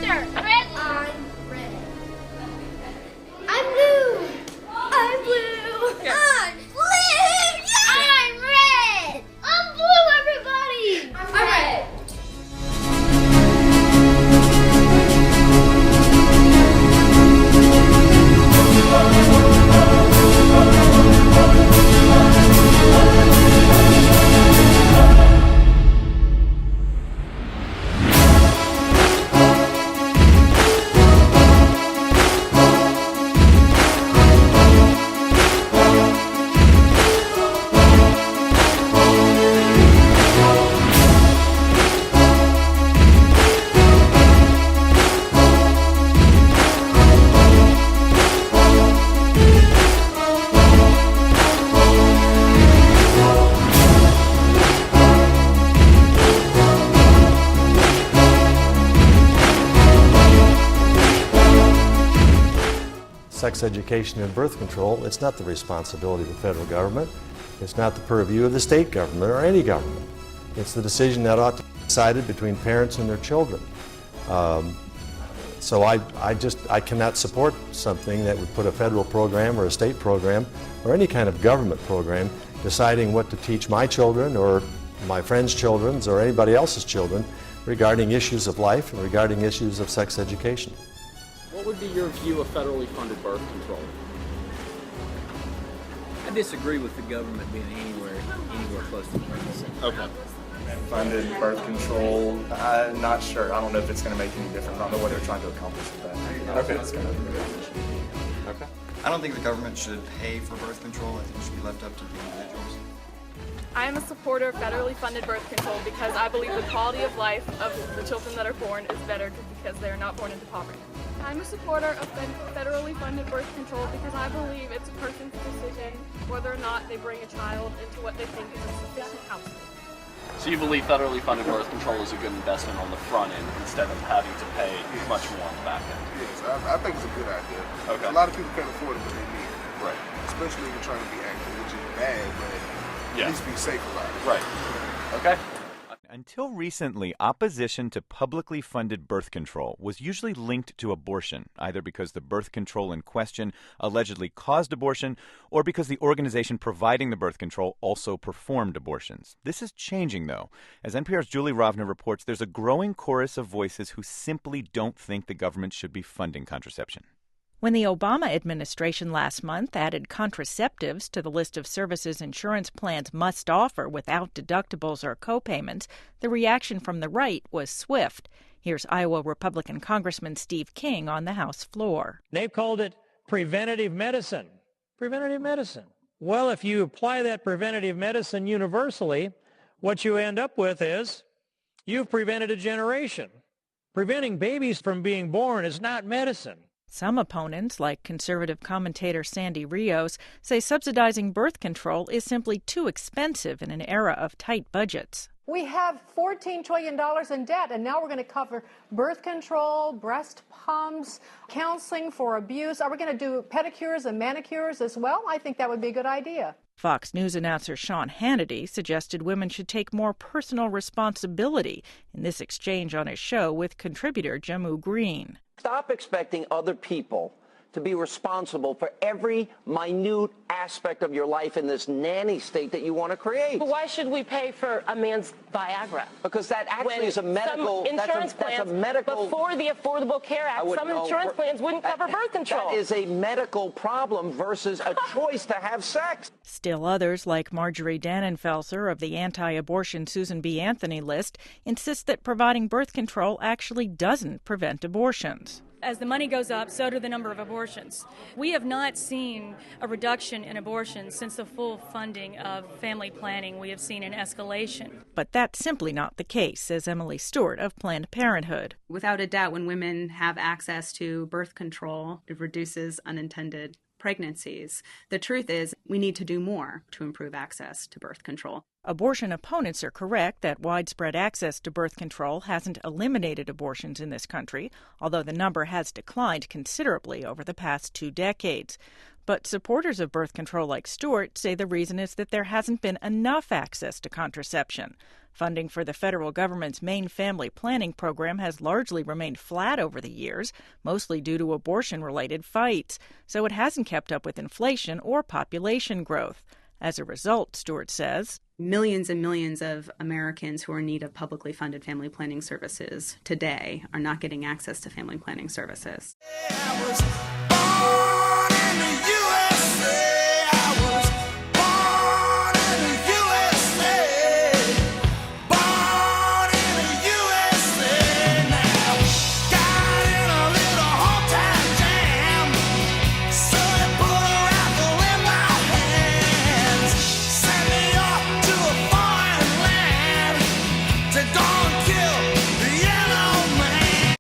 Answer. Red. I'm red. I'm blue. I'm blue. Yeah. I'm blue. Yeah. I'm red. I'm blue, everybody. I'm red. Sex education and birth control, it's not the responsibility of the federal government. It's not the purview of the state government or any government. It's the decision that ought to be decided between parents and their children. So I cannot support something that would put a federal program or a state program or any kind of government program deciding what to teach my children or my friends' children or anybody else's children regarding issues of life and regarding issues of sex education. What would be your view of federally funded birth control? I disagree with the government being anywhere close to 20%. Okay. Funded birth control, I'm not sure. I don't know if it's going to make any difference. I don't know what they're trying to accomplish with that. I don't think it's going to. Okay. I don't think the government should pay for birth control. I think it should be left up to the individuals. I am a supporter of federally funded birth control because I believe the quality of life of the children that are born is better because they are not born into poverty. I'm a supporter of federally funded birth control because I believe it's a person's decision whether or not they bring a child into what they think is a sufficient household. So you believe federally funded birth control is a good investment on the front end instead of having to pay much more on the back end? Yes, I think it's a good idea. Okay. A lot of people can't afford it, but they need it. Right. Especially if you're trying to be active, which is bad, but Yeah. at least be safe about it. Right. Okay. Until recently, opposition to publicly funded birth control was usually linked to abortion, either because the birth control in question allegedly caused abortion or because the organization providing the birth control also performed abortions. This is changing, though. As NPR's Julie Rovner reports, there's a growing chorus of voices who simply don't think the government should be funding contraception. When the Obama administration last month added contraceptives to the list of services insurance plans must offer without deductibles or copayments, the reaction from the right was swift. Here's Iowa Republican Congressman Steve King on the House floor. They've called it preventative medicine. Preventative medicine. Well, if you apply that preventative medicine universally, what you end up with is you've prevented a generation. Preventing babies from being born is not medicine. Some opponents, like conservative commentator Sandy Rios, say subsidizing birth control is simply too expensive in an era of tight budgets. We have $14 trillion in debt, and now we're going to cover birth control, breast pumps, counseling for abuse. Are we going to do pedicures and manicures as well? I think that would be a good idea. Fox News announcer Sean Hannity suggested women should take more personal responsibility in this exchange on his show with contributor Jammu Green. Stop expecting other people to be responsible for every minute aspect of your life in this nanny state that you want to create. But why should we pay for a man's Viagra? Because that actually is a medical... Some insurance plans, before the Affordable Care Act, some insurance plans wouldn't cover birth control. That is a medical problem versus a choice to have sex. Still others, like Marjorie Dannenfelser of the anti-abortion Susan B. Anthony list, insist that providing birth control actually doesn't prevent abortions. As the money goes up, so do the number of abortions. We have not seen a reduction in abortions since the full funding of family planning. We have seen an escalation. But that's simply not the case, says Emily Stewart of Planned Parenthood. Without a doubt, when women have access to birth control, it reduces unintended pregnancies. The truth is, we need to do more to improve access to birth control. Abortion opponents are correct that widespread access to birth control hasn't eliminated abortions in this country, although the number has declined considerably over the past 2 decades. But supporters of birth control like Stewart say the reason is that there hasn't been enough access to contraception. Funding for the federal government's main family planning program has largely remained flat over the years, mostly due to abortion-related fights, so it hasn't kept up with inflation or population growth. As a result, Stewart says, millions and millions of Americans who are in need of publicly funded family planning services today are not getting access to family planning services.